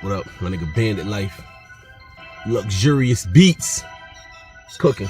What up? My nigga Bandit Life. Luxurious beats. It's cooking.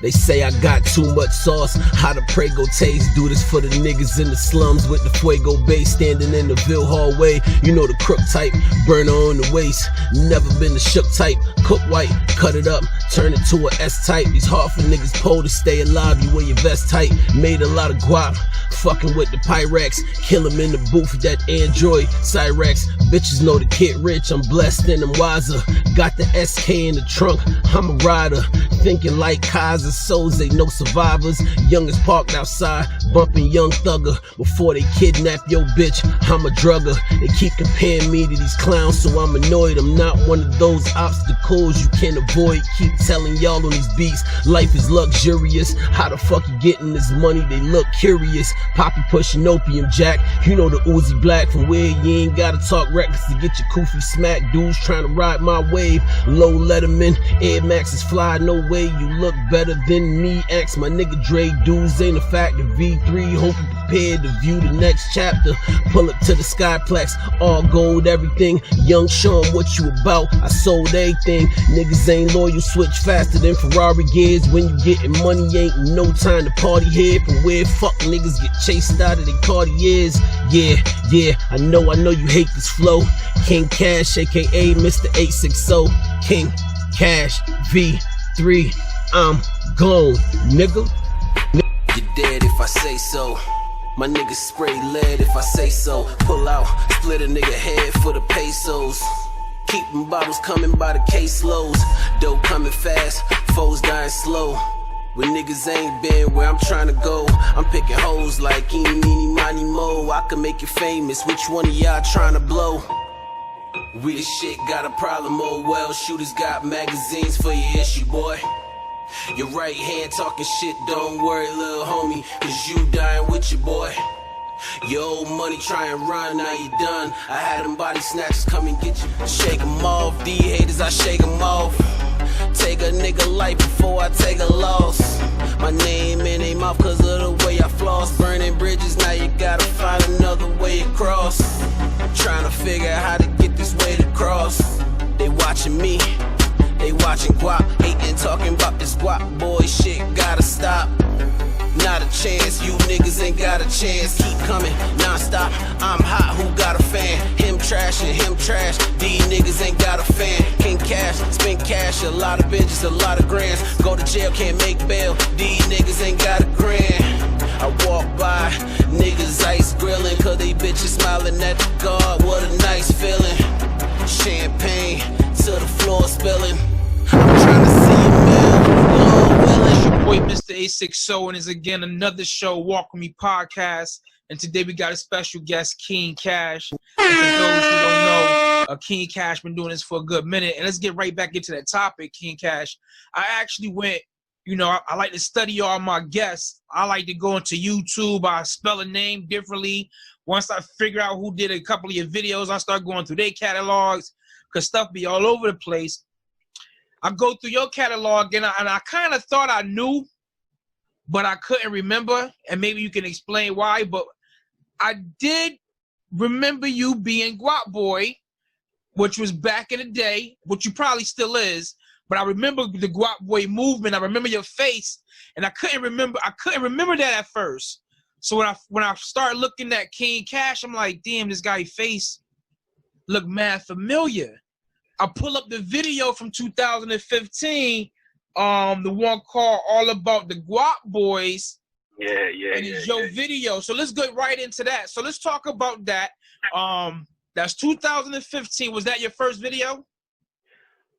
They say I got too much sauce. How the Prego taste? Do this for the niggas in the slums with the Fuego base, standing in the Ville hallway. You know the crook type, burner on the waist. Never been the shook type. Cook white, cut it up, turn it to a S type. These hard for niggas pole to stay alive. You wear your vest tight. Made a lot of guap, fucking with the Pyrex. Kill him in the booth with that Android Cyrex. Bitches know the kid rich, I'm blessed and I'm wiser. Got the SK in the trunk, I'm a rider. Thinking like Kaiser Soze, no survivors. Youngest parked outside, bumping Young Thugger. Before they kidnap your bitch, I'm a drugger. They keep comparing me to these clowns, so I'm annoyed. I'm not one of those obstacles you can avoid. Keep telling y'all on these beats, life is luxurious. How the fuck you getting this money? They look curious. Poppy pushing opium jack, you know the Uzi Black. From where you ain't gotta talk reckless to get your koofy smack. Dudes trying to ride my wave, low Letterman, Air Max is fly, no way you look better than me. Ask my nigga Dre, dudes ain't a fact. The V3, hope you prepared to view the next chapter. Pull up to the Skyplex, all gold, everything. Young Sean, what you about? I sold everything. Niggas ain't loyal, switch faster than Ferrari gears. When you getting money, ain't no time to party here. From where fuck niggas get chased out of their Cartiers. Yeah, I know you hate this flow. King Cash, aka Mr. 860. King Cash, V3, I'm gone, nigga. You're dead if I say so. My niggas spray lead if I say so. Pull out, split a nigga head for the pesos. Keeping bottles coming by the caseloads. Dope coming fast, foes dying slow. When niggas ain't been where I'm trying to go, I'm picking hoes like eeny, meeny, miny, mo. I can make you famous, which one of y'all trying to blow? We the shit, got a problem, oh well. Shooters got magazines for your issue, boy. Your right hand talking shit, don't worry, little homie, cause you dying with your boy. Your old money try and run, now you done. I had them body snatchers come and get you. Shake them off, these haters, I shake them off. Take a nigga life before I take a loss. My name in their mouth cause of the way I floss. Burning bridges, now you gotta find another way across. Trying to figure out how to get this way to cross. They watching me, they watching guap. Hating, talking about this guap boy shit, gotta stop. Not a chance, you niggas ain't got a chance. Keep coming, non-stop, I'm hot, who got a fan? Him trash and him trash, these niggas ain't got a fan. King Cash, spend cash, a lot of bitches, a lot of grands. Go to jail, can't make bail, these niggas ain't got a grand. I walk by, niggas ice grilling, cause they bitches smiling at the guard, what a nice feeling. Champagne, to the floor spilling. I'm trying to see you, man, Lord willing. Boy, Mr. 860, and it's again another show, Walk With Me podcast. And today we got a special guest, King Cash. And for those who don't know, King Cash been doing this for a good minute. And let's get right back into that topic, King Cash. I actually went, you know, I like to study all my guests. I like to go into YouTube. I spell a name differently. Once I figure out who did a couple of your videos, I start going through their catalogs because stuff be all over the place. I go through your catalog, and I kind of thought I knew, but I couldn't remember, and maybe you can explain why, but I did remember you being Guap Boy, which was back in the day, which you probably still is, but I remember the Guap Boy movement. I remember your face, and I couldn't remember that at first. So when I started looking at King Cash, I'm like, damn, this guy's face looked mad familiar. I pull up the video from 2015, the one called All About the Guap Boys, And it's your video. So let's get right into that. So let's talk about that. That's 2015. Was that your first video?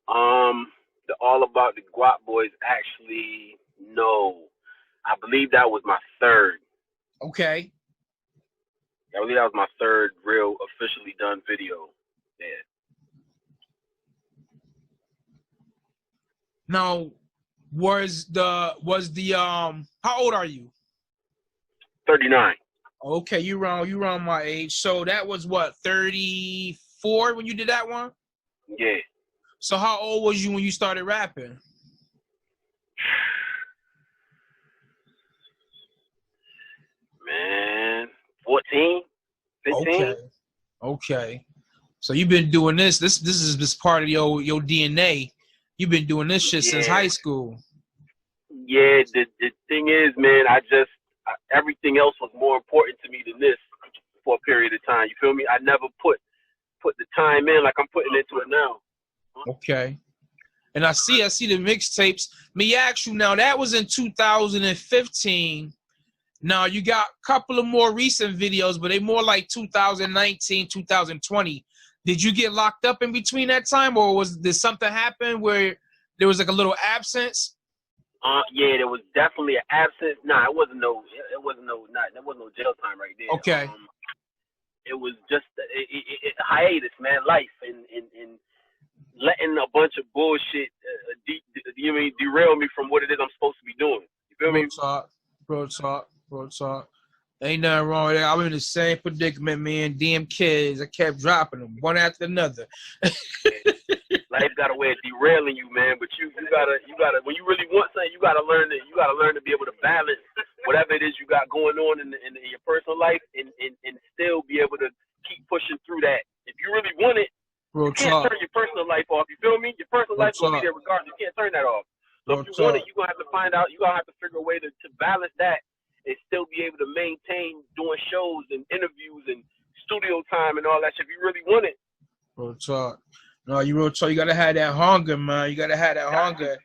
The All About the Guap Boys, actually, no. I believe that was my third. Okay. I believe that was my third real officially done video. Yeah. Now, was the how old are you? 39. Okay, you around my age. So that was what, 34 when you did that one? Yeah. So how old was you when you started rapping? Man, 14, 15. Okay. So you've been doing this. This is this part of your DNA. You've been doing this shit since high school. Yeah, the thing is, man, everything else was more important to me than this for a period of time. You feel me? I never put the time in like I'm putting into it now. Okay. And I see the mixtapes. Me ask you now, that was in 2015. Now you got a couple of more recent videos, but they more like 2019, 2020. Did you get locked up in between that time, or did something happen where there was like a little absence? Yeah, there was definitely an absence. Nah, there wasn't no jail time right there. Okay. It was just a hiatus, man. Life and letting a bunch of bullshit derail me from what it is I'm supposed to be doing. You feel me? Real talk. Ain't nothing wrong with that. I'm in the same predicament, man. Damn kids, I kept dropping them one after another. Life got a way of derailing you, man. But you gotta when you really want something, you gotta learn to be able to balance whatever it is you got going on in your personal life, and still be able to keep pushing through that. If you really want it, you can't turn your personal life off. You feel me? Your personal life will be there regardless. You can't turn that off. So if you want it, you're gonna have to find out. You gotta have to figure a way to balance that and still be able to maintain doing shows and interviews and studio time and all that shit. If you really want it. Real talk. No, you real talk. You gotta have that hunger, man. You gotta have that hunger.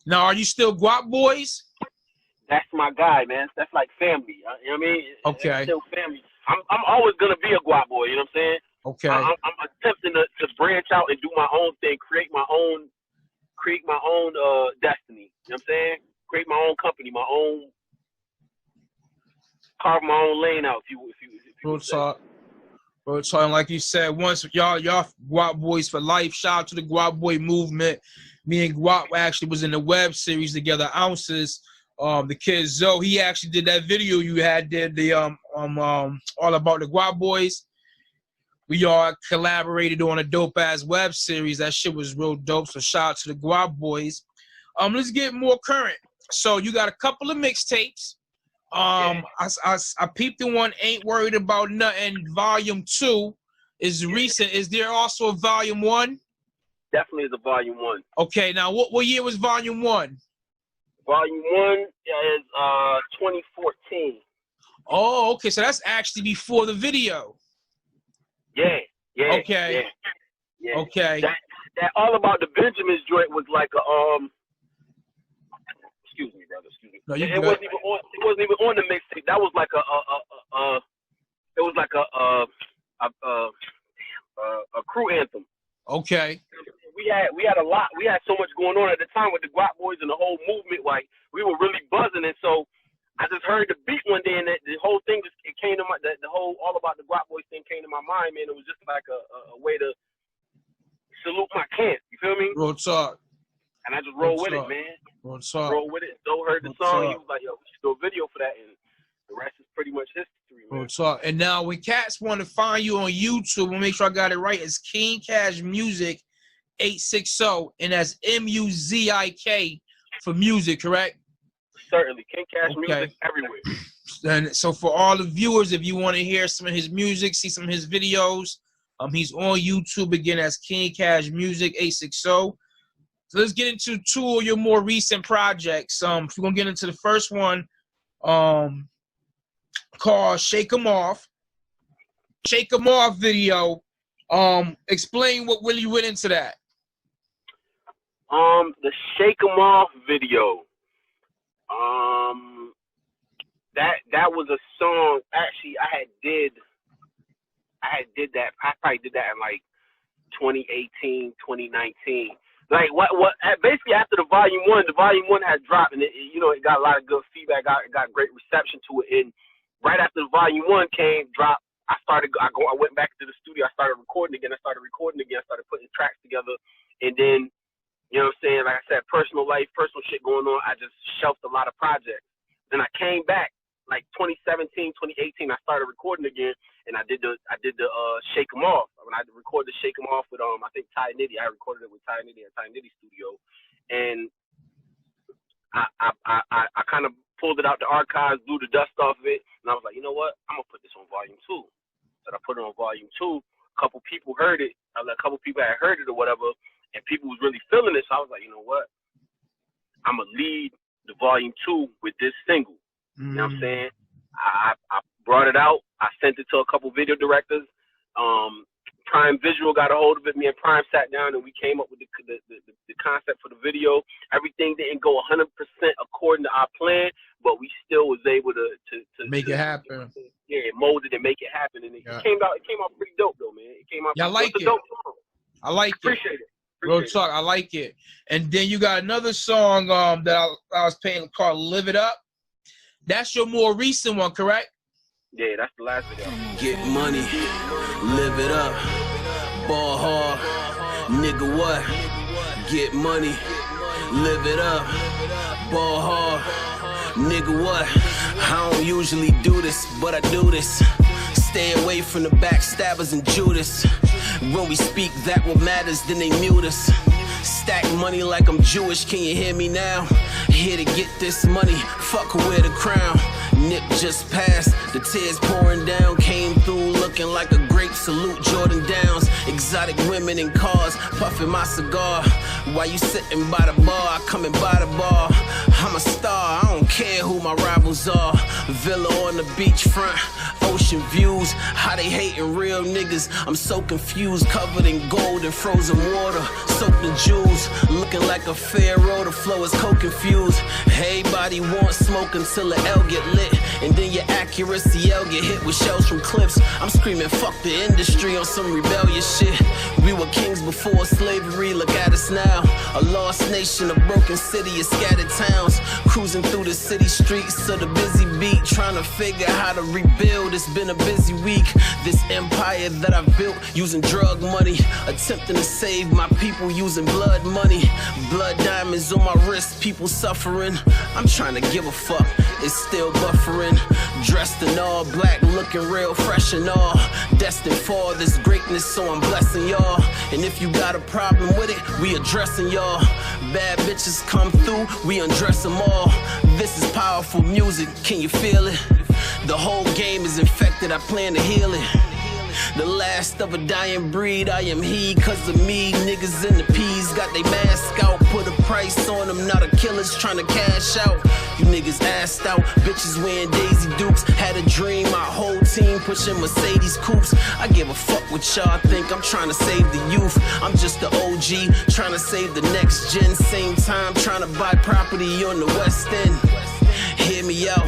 Now, are you still Guap Boys? That's my guy, man. That's like family. You know what I mean? Okay. That's still family. I'm always gonna be a Guap Boy. You know what I'm saying? Okay. I'm attempting to branch out and do my own thing, create my own destiny. You know what I'm saying? Create my own company, carve my own lane out. If you Real talk. And like you said, once y'all Guap Boys for life. Shout out to the Guap Boy movement. Me and Guap actually was in the web series together, Ounces. The kid Zoe, he actually did that video you did the All About the Guap Boys. We all collaborated on a dope ass web series. That shit was real dope. So shout out to the Guap Boys. Let's get more current. So you got a couple of mixtapes. I peeped the one Ain't Worried About Nothing. Volume 2 is recent. Is there also a Volume 1? Definitely is a Volume 1. Okay, now what year was Volume 1? Volume 1 is 2014. Oh, okay. So that's actually before the video. Yeah. Okay. Yeah. Okay. That All About the Benjamins joint was like a Excuse me, brother. Excuse me. No, it wasn't even on the mixtape. That was like a crew anthem. Okay. We had a lot. We had so much going on at the time with the Guap Boys and the whole movement. Like, we were really buzzing, and so I just heard the beat one day, and the whole thing came to my the whole All About the Guap Boys thing came to my mind, man. It was just like a way to salute my camp. You feel me? Real talk. And I just roll with it, man. Roll with it. Zoe heard the song. He was like, yo, we should do a video for that. And the rest is pretty much history, man. And now when cats want to find you on YouTube, we'll make sure I got it right. It's KingCash Music 860. And that's MUZIK for music, correct? Certainly. KingCash Music everywhere. And so for all the viewers, if you want to hear some of his music, see some of his videos, he's on YouTube again as KingCash Music 860. So let's get into two of your more recent projects. If we're gonna get into the first one, called Shake 'Em Off. Shake 'Em Off video. Explain what really went into that. The Shake 'Em Off video. that was a song. Actually, I probably did that in like 2018, 2019. Like what basically after the volume one had dropped, and it got a lot of good feedback, got great reception to it. And right after the volume one dropped, I went back to the studio, I started recording again, I started putting tracks together, and then, you know what I'm saying, like I said, personal life, personal shit going on, I just shelved a lot of projects. Then I came back like 2017, 2018, I started recording again, and I did the Shake 'Em Off. When I recorded Shake 'Em Off with I think Ty Nitty, I recorded it with Ty Nitty at Ty Nitty Studio, and I kind of pulled it out the archives, blew the dust off of it, and I was like, you know what, I'm gonna put this on volume 2. So I put it on volume 2. A couple people heard it, a couple people had heard it or whatever, and people was really feeling it. So I was like, you know what, I'm gonna lead the volume 2 with this single. You know what I'm saying? I brought it out. I sent it to a couple video directors. Prime Visual got a hold of it. Me and Prime sat down and we came up with the concept for the video. Everything didn't go 100% according to our plan, but we still was able to make it happen. Yeah, mold it and make it happen, and it came out pretty dope though, man. It came out. Yeah, I like it. Dope song. I like it. Appreciate it. Real talk, I like it. And then you got another song that I was playing called "Live It Up." That's your more recent one, correct? Yeah, that's the last video. Get money, live it up, ball hard, nigga what? Get money, live it up, ball hard, nigga what? I don't usually do this, but I do this. Stay away from the backstabbers and Judas. When we speak that what matters, then they mute us. Stack money like I'm Jewish, can you hear me now? Here to get this money, fuck who wear the crown. Nip just passed, the tears pouring down. Came through looking like a grape, salute Jordan Downs. Exotic women in cars, puffing my cigar. While you sitting by the bar, I coming by the bar. I'm a star, I don't care who my rivals are. Villa on the beachfront, ocean views. How they hating real niggas, I'm so confused. Covered in gold and frozen water, soaked in jewels. Looking like a pharaoh, the flow is coke infused. Everybody wants smoke until the L get lit. And then your accuracy L get hit with shells from clips. I'm screaming fuck the industry on some rebellious shit. We were kings before slavery, look at us now. A lost nation, a broken city, a scattered towns. Cruising through the city streets of the busy beat, trying to figure how to rebuild. It's been a busy week. This empire that I've built using drug money, attempting to save my people using blood money. Blood diamonds on my wrist, people suffering. I'm trying to give a fuck, it's still buffering. Dressed in all black, looking real fresh and all. Destined for this greatness, so I'm blessing y'all. And if you got a problem with it, we addressing y'all. Bad bitches come through, we undress them all. This is powerful music, can you feel it? The whole game is infected, I plan to heal it. The last of a dying breed, I am he. Cause of me, niggas in the P's got they mask out. Put a price on them, not a killer's trying to cash out. You niggas assed out, bitches wearing Daisy Dukes. Had a dream, my whole team pushing Mercedes coupes. I give a fuck what y'all think, I'm trying to save the youth. I'm just the OG, trying to save the next gen. Same time, trying to buy property on the West End. Hear me out,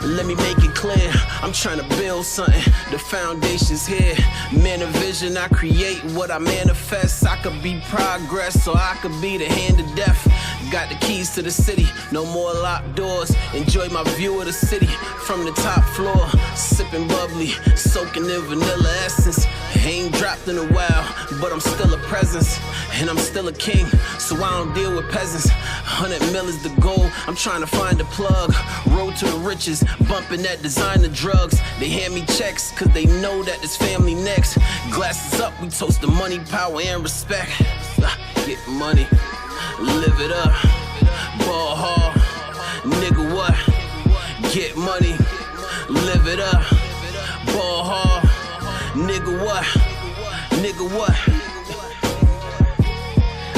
let me make it clear. I'm trying to build something, the foundation's here. Man of vision, I create what I manifest. I could be progress, or I could be the hand of death. Got the keys to the city, no more locked doors. Enjoy my view of the city from the top floor. Sipping bubbly, soaking in vanilla essence. Ain't dropped in a while, but I'm still a presence. And I'm still a king, so I don't deal with peasants. 100 mil is the goal, I'm trying to find a plug. Road to the riches, bumping that designer drugs. They hand me checks, cause they know that it's family next. Glasses up, we toast the money, power, and respect. Get money, live it up, ball hard, nigga what? Get money, live it up, ball hard, nigga what? Nigga what?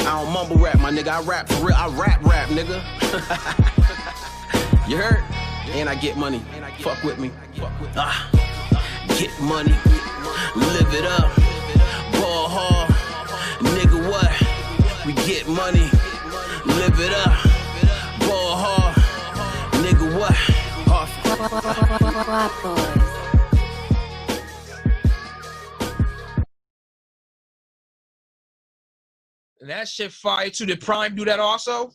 I don't mumble rap, my nigga, I rap for real, I rap, nigga. You heard? And I get money, fuck with me. Get money, live it up, ball hard, nigga what? We get money, live it up, ball hard, nigga what? Guap Boys. And that shit fire too. Did Prime do that also?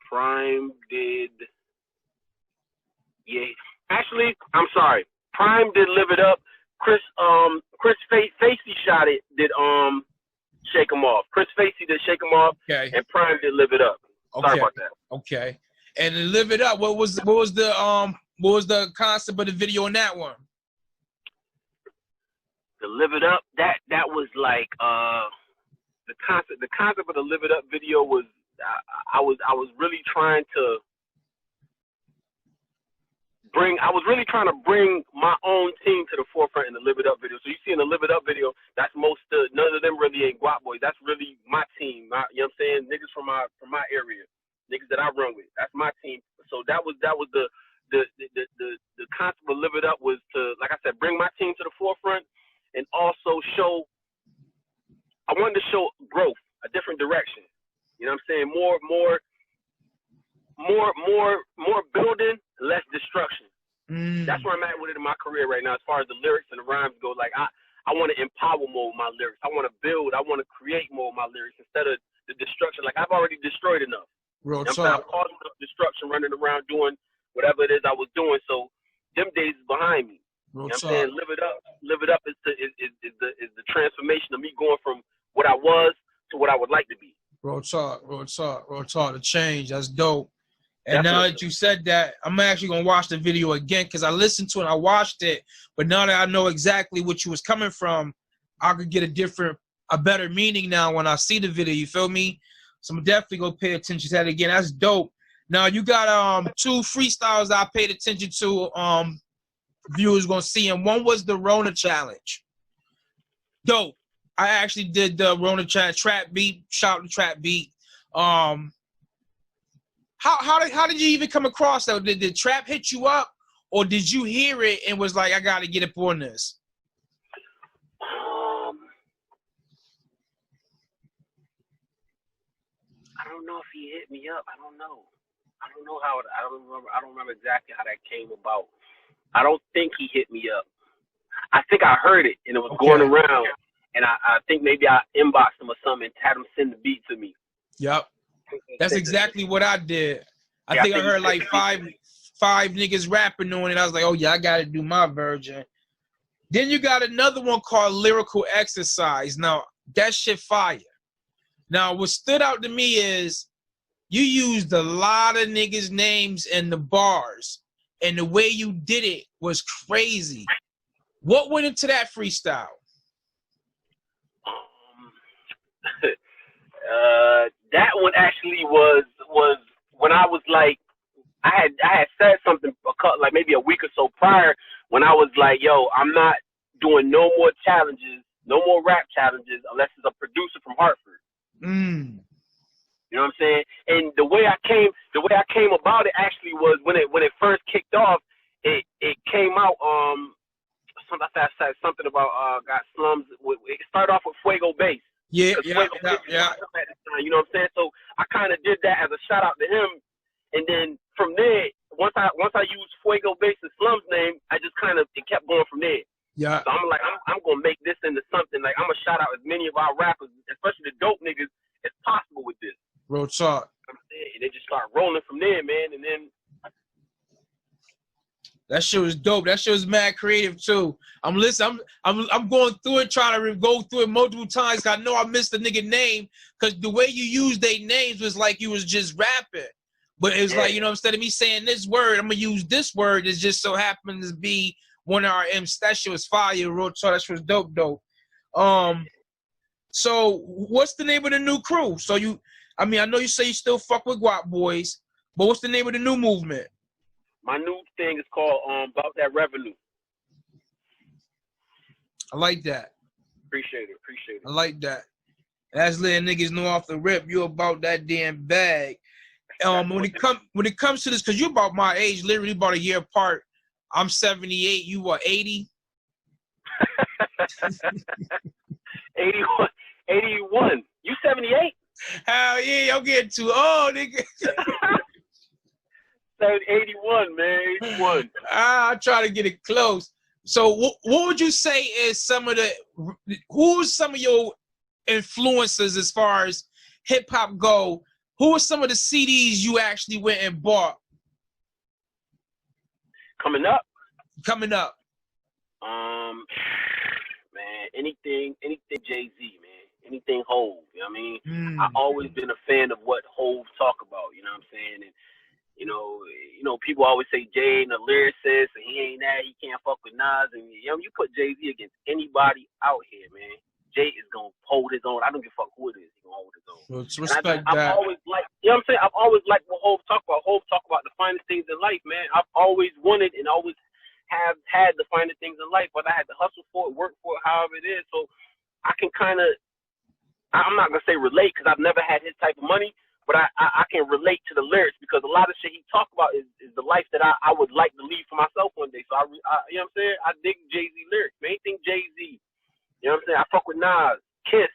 Prime did. Yeah. Actually, I'm sorry. Prime did Live It Up. Chris Facey shot it. Did Shake 'Em Off. Chris Facey did Shake 'Em Off. Okay. And Prime did Live It Up. Okay. Sorry about that. Okay. And Live It Up. What was the concept of the video in that one? The Live It Up. That was like the concept of the Live It Up video was I was really trying to bring my own team to the forefront in the Live It Up video. So you see in the Live It Up video, that's none of them really ain't Guap Boys. That's really my team. You know what I'm saying? Niggas from my area, niggas that I run with. That's my team. So that was the concept of Live It Up was to, like I said, bring my team to the forefront and also I wanted to show growth, a different direction. You know what I'm saying? More building, less destruction. That's where I'm at with it in my career right now as far as the lyrics and the rhymes go. Like I want to empower more with my lyrics. I want to build. I want to create more with my lyrics instead of the destruction. Like I've already destroyed enough. Real you know talk. I've caused enough destruction running around doing whatever it is I was doing. So them days is behind me. Real You know what talk. I'm saying? Live It Up. Live It Up is the transformation of me going from what I was to what I would like to be. Real talk. The change. That's dope. And Definitely. now that you said that, I'm actually gonna watch the video again because I listened to it and I watched it. But now that I know exactly what you was coming from, I could get a better meaning now when I see the video. You feel me? So I'm definitely gonna pay attention to that again. That's dope. Now you got 2 freestyles I paid attention to. Viewers gonna see, and one was the Rona challenge. Dope. I actually did the Rona challenge trap beat. Shout out to trap beat. How did you even come across that? Did trap hit you up, or did you hear it and was like, I gotta get up on this? I don't know if he hit me up. I don't know how it. I don't remember exactly how that came about. I don't think he hit me up. I think I heard it and it was going around, and I think maybe I inboxed him or something and had him send the beat to me. Yep. That's exactly what I did. I think I heard like five niggas rapping on it. I was like, oh yeah, I gotta do my version. Then you got another one called Lyrical Exercise. Now that shit fire. Now what stood out to me is you used a lot of niggas' names in the bars, and the way you did it was crazy. What went into that freestyle? That one actually was when I was like, I had said something like maybe a week or so prior when I was like, yo, I'm not doing no more challenges, no more rap challenges unless it's a producer from Hartford. You know what I'm saying? And the way I came about it actually was when it first kicked off, it came out I said something about got slums. It started off with Fuego Bass. Yeah. You know what I'm saying? So I kind of did that as a shout out to him, and then from there, once I used Fuego Bass and Slum's name, I just it kept going from there. Yeah. So I'm like, I'm gonna make this into something. Like I'm gonna shout out as many of our rappers, especially the dope niggas, as possible with this. Real talk. And they just start rolling from there, man. And then that shit was dope. That shit was mad creative too. I'm listening. I'm going through it, trying to go through it multiple times. 'Cause I know I missed the nigga name because the way you used their names was like you was just rapping. But it's like, you know, instead of me saying this word, I'm gonna use this word. It just so happens to be one of our M's. That shit was fire. Real talk. That shit was dope. So what's the name of the new crew? So I know you say you still fuck with Guap Boys, but what's the name of the new movement? My new thing is called About That Revenue. I like that. Appreciate it. I like that. That's letting niggas know off the rip you about that damn bag. When it comes to this, because you about my age, literally about a year apart. I'm 78. You what, 80? 81. You 78? Hell yeah, I'm getting too old, nigga. 81, man. 81. I try to get it close. So what would you say is who's some of your influences as far as hip hop go? Who are some of the CDs you actually went and bought? Coming up. Man, anything Jay-Z, man. Anything Hov, you know what I mean? I've always been a fan of what Hov talk about, you know what I'm saying? And you know, people always say Jay ain't a lyricist and he ain't that, he can't fuck with Nas, and you know, you put Jay-Z against anybody out here, man. Jay is gonna hold his own. I don't give a fuck who it is. He's gonna hold his own. Let's respect that. I've always liked, you know what I'm saying? I've always liked what Hov talk about. Hov talk about the finest things in life, man. I've always wanted and always have had the finest things in life, but I had to hustle for it, work for it, however it is. So I can kind of, I'm not gonna say relate because I've never had his type of money, but I can relate to the lyrics because a lot of shit he talk about is the life that I would like to lead for myself one day. So I you know what I'm saying? I dig Jay-Z lyrics, man. Anything Jay-Z. You know what I'm saying? I fuck with Nas, Kiss,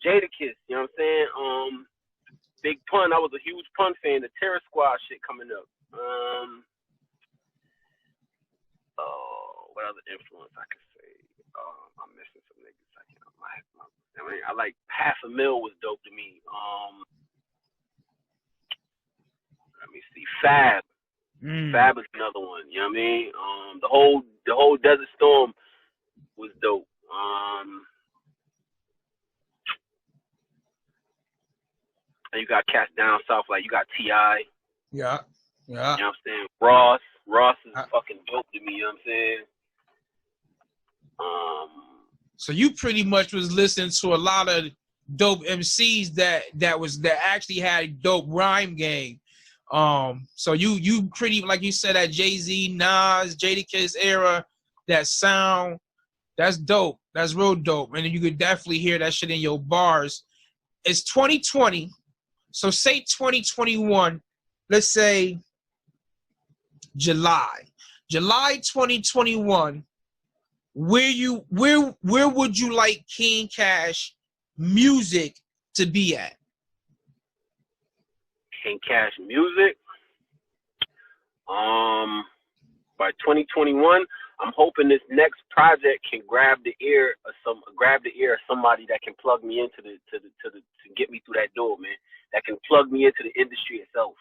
Jadakiss, you know what I'm saying? Big Pun, I was a huge Pun fan, the Terror Squad shit coming up. What other influence I could say? I'm missing some niggas. I mean, I like $500,000 was dope to me. Let me see, Fab. Fab is another one, you know what I mean? The whole Desert Storm was dope. And you got cats down south, like you got T.I. Yeah. You know what I'm saying? Ross is fucking dope to me, you know what I'm saying? So you pretty much was listening to a lot of dope MCs that actually had dope rhyme game. So you pretty, like you said, that Jay-Z, Nas, Jadakiss era, that sound, that's dope. That's real dope. And you could definitely hear that shit in your bars. It's 2020. So say 2021, let's say July 2021, where would you like KingCash music to be at? KingCash music? By 2021, I'm hoping this next project can grab the ear of somebody that can plug me into to get me through that door, man. That can plug me into the industry itself.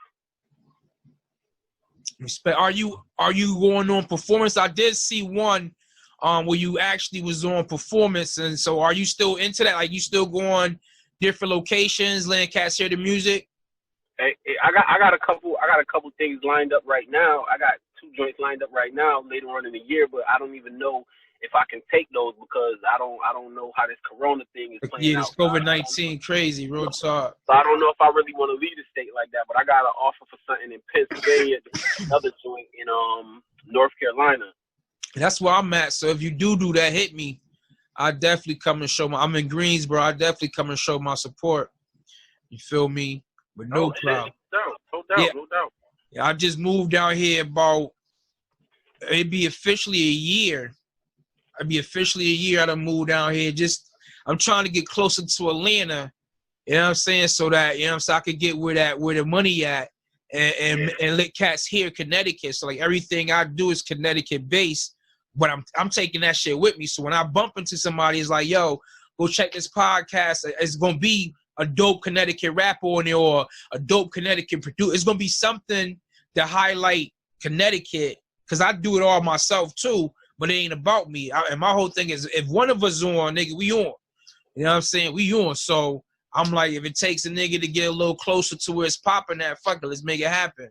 Respect. Are you going on performance? I did see one where you actually was on performance, and so are you still into that? Like you still going different locations, letting cats hear the music? Hey, I got a couple things lined up right now. I got 2 joints lined up right now later on in the year, but I don't even know if I can take those because I don't know how this Corona thing is playing out. Yeah, this COVID-19 crazy, real talk. So I don't know if I really want to leave a state like that, but I got an offer for something in Pennsylvania, another joint in North Carolina. That's where I'm at. So if you do that, hit me. I definitely come and show I'm in Greensboro. I definitely come and show my support. You feel me? With no problem. No doubt. Yeah, I just moved down here about, it'd be officially a year. I done moved down here. I'm trying to get closer to Atlanta, you know what I'm saying? So that, you know what I'm saying, I could get where the money at and let cats hear Connecticut. So like everything I do is Connecticut based, but I'm taking that shit with me. So when I bump into somebody, it's like, yo, go check this podcast. It's gonna be a dope Connecticut rapper on there or a dope Connecticut producer. It's gonna be something to highlight Connecticut, because I do it all myself too, but it ain't about me. And my whole thing is, if one of us on, nigga, we on. You know what I'm saying? We on. So I'm like, if it takes a nigga to get a little closer to where it's popping at, fuck it, let's make it happen.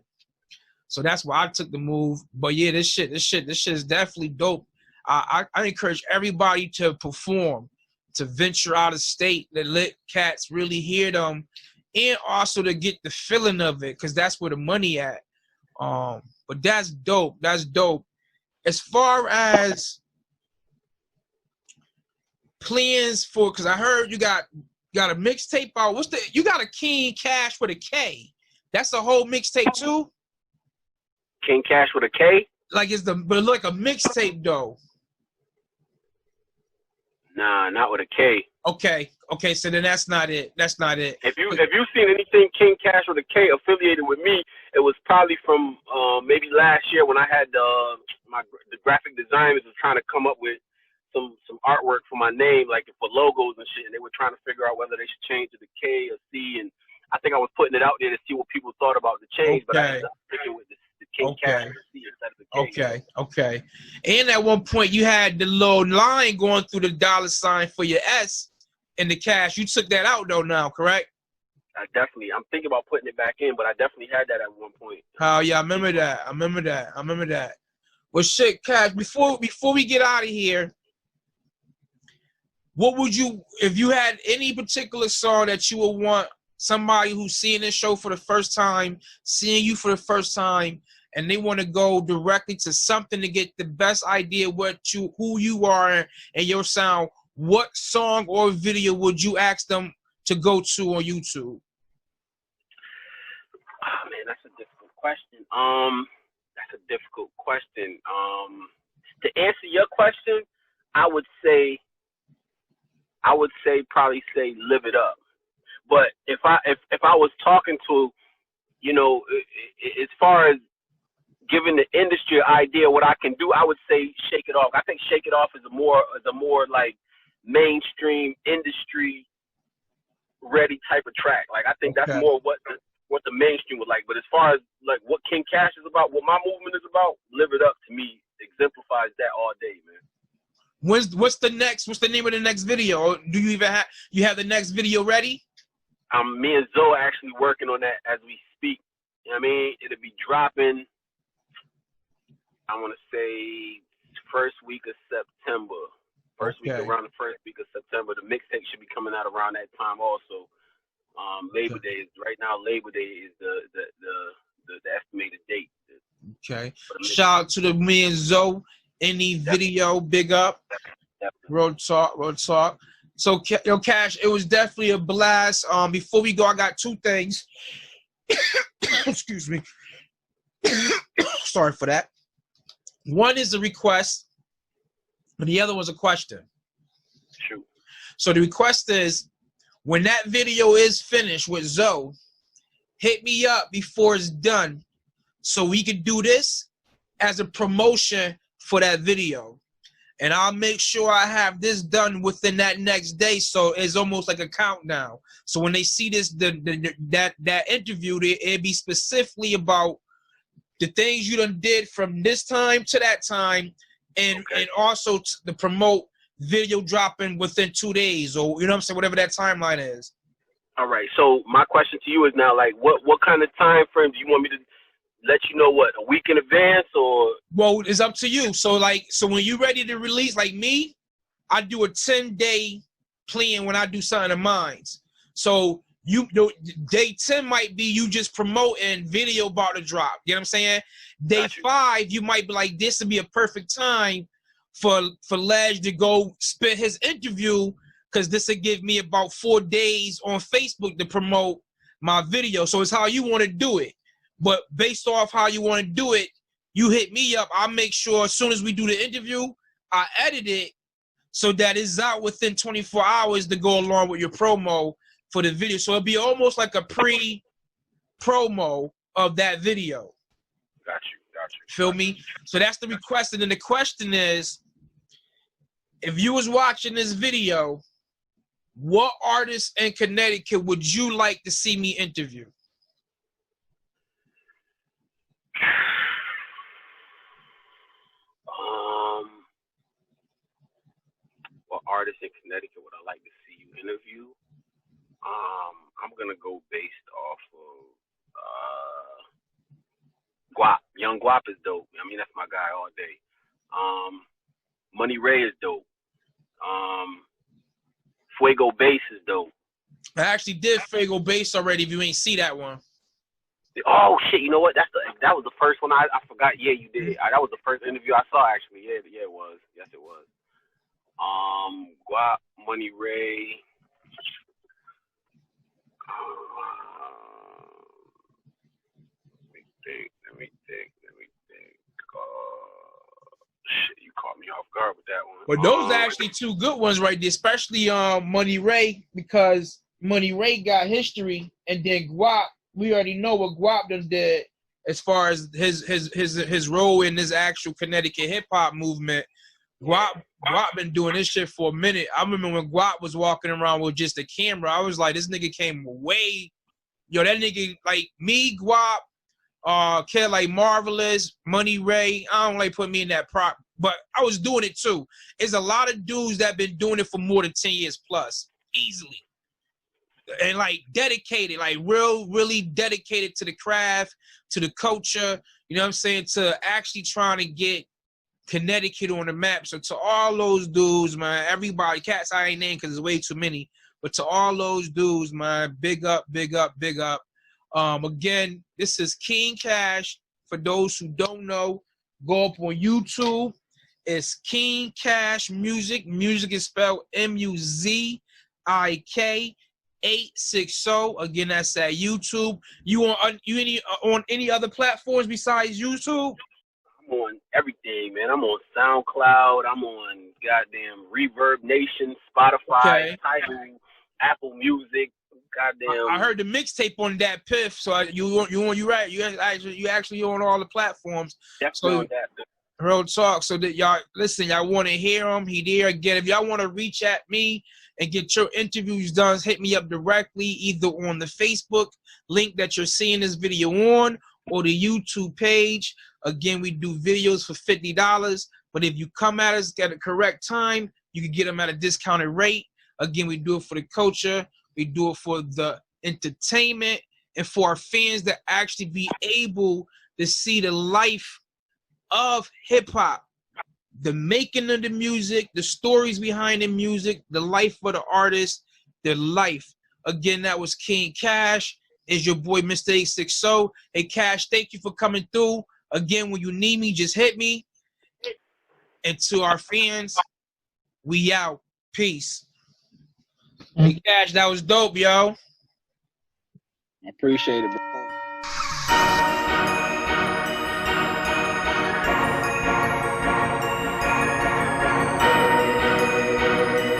So that's why I took the move. But yeah, this shit is definitely dope. I encourage everybody to perform, to venture out of state, to let cats really hear them, and also to get the feeling of it, because that's where the money at. But that's dope. That's dope. As far as plans for, because I heard you got a mixtape out. You got a KingCash with a K. That's a whole mixtape too? KingCash with a K? Like but like a mixtape though. Nah, not with a K. Okay, so then that's not it. That's not it. If you've seen anything KingCash with a K affiliated with me, it was probably from maybe last year when I had the graphic designers was trying to come up with some artwork for my name, like for logos and shit, and they were trying to figure out whether they should change to the K or C, and I think I was putting it out there to see what people thought about the change, but I ended up sticking with the KingCash with the C instead of the K. Okay. And at one point you had the little line going through the $ for your S in the cash. You took that out though now, correct? I'm thinking about putting it back in, but I definitely had that at one point. Oh yeah, I remember that. Well, shit, Cash. Before we get out of here, what would you, if you had any particular song that you would want somebody who's seeing this show for the first time, seeing you for the first time, and they want to go directly to something to get the best idea who you are and your sound, what song or video would you ask them to go to on YouTube? Oh man, that's a difficult question. To answer your question, I would probably say Live It Up. But if I was talking to, as far as giving the industry an idea what I can do, I would say Shake It Off. I think Shake It Off is a more like mainstream industry ready type of track. Like I think that's more what the mainstream would like. But as far as like what KingCash is about, what my movement is about, Live It Up to me exemplifies that all day, man. What's the name of the next video? Do you even have the next video ready? Me and Zoe are actually working on that as we speak. You know what I mean? It'll be dropping, I want to say, first week of September. Around the first week of September. The mixtape should be coming out around that time also. Labor Day is right now. Labor Day is the estimated date. Okay. Shout out to the me and Zoe. Any video, big up. Road talk. So, Cash, it was definitely a blast. Before we go, I got two things. Excuse me. Sorry for that. One is a request, and the other was a question. Shoot. So the request is, when that video is finished with Zoe, hit me up before it's done so we can do this as a promotion for that video. And I'll make sure I have this done within that next day, so it's almost like a countdown. So when they see this, that interview, it'll be specifically about the things you done did from this time to that time, and also to promote video dropping within 2 days, or you know what I'm saying, whatever that timeline is. All right. So my question to you is now, like, what kind of time frame do you want me to let you know? What, a week in advance, or? Well, it's up to you. So when you're ready to release, like me, I do a 10-day plan when I do something of mine. So day 10 might be you just promoting video about to drop. You know what I'm saying? Day 5, you might be like, this would be a perfect time for Ledge to go spit his interview, because this will give me about 4 days on Facebook to promote my video. So it's how you want to do it. But based off how you want to do it, you hit me up. I'll make sure as soon as we do the interview, I edit it so that it's out within 24 hours to go along with your promo for the video. So it'll be almost like a pre-promo of that video. Got you. Feel me? So that's the request. And then the question is, if you was watching this video, what artist in Connecticut would you like to see me interview? What artist in Connecticut would I like to see you interview? I'm gonna go based off of Guap. Young Guap is dope. I mean, that's my guy all day. Money Ray is dope. Fuego Bass is dope. I actually did Fuego Bass already. If you ain't see that one. Oh shit! You know what? That was the first one I forgot. Yeah, you did. That was the first interview I saw actually. Yeah, it was. Yes, it was. Guap, Money Ray. Let me think. Shit, you caught me off guard with that one. But those are actually two good ones right there, especially Money Ray, because Money Ray got history, and then Guap, we already know what Guap done did as far as his role in this actual Connecticut hip hop movement. Guap been doing this shit for a minute. I remember when Guap was walking around with just a camera, I was like, this nigga came way, that nigga, like me, Guap, kid like Marvelous, Money Ray. I don't like put me in that prop, but I was doing it too. There's a lot of dudes that been doing it for more than 10 years plus, easily. And like dedicated, like really dedicated to the craft, to the culture, you know what I'm saying, to actually trying to get Connecticut on the map. So to all those dudes, man, everybody, cats I ain't named because there's way too many, but to all those dudes, man, big up, big up, big up. Again, this is KingCash. For those who don't know, go up on YouTube. It's KingCash Music. Music is spelled MUZIK 860. Again, that's at YouTube. You on any other platforms besides YouTube? I'm on everything, man. I'm on SoundCloud. I'm on goddamn Reverb Nation, Spotify, Tidal, Apple Music. Goddamn. I heard the mixtape on that Piff. So you right. You actually on all the platforms. Definitely on that. Real talk. So that y'all listen. Y'all want to hear him? He there again. If y'all want to reach at me and get your interviews done, hit me up directly, either on the Facebook link that you're seeing this video on, or the YouTube page. Again, we do videos for $50, but if you come at us at the correct time, you can get them at a discounted rate. Again, we do it for the culture, we do it for the entertainment, and for our fans to actually be able to see the life of hip-hop. The making of the music, the stories behind the music, the life of the artist, their life. Again, that was KingCash. Is your boy Mr. 860. Hey, Cash, thank you for coming through. Again, when you need me, just hit me. And to our fans, we out. Peace. Hey, Cash, that was dope, yo. I appreciate it, bro.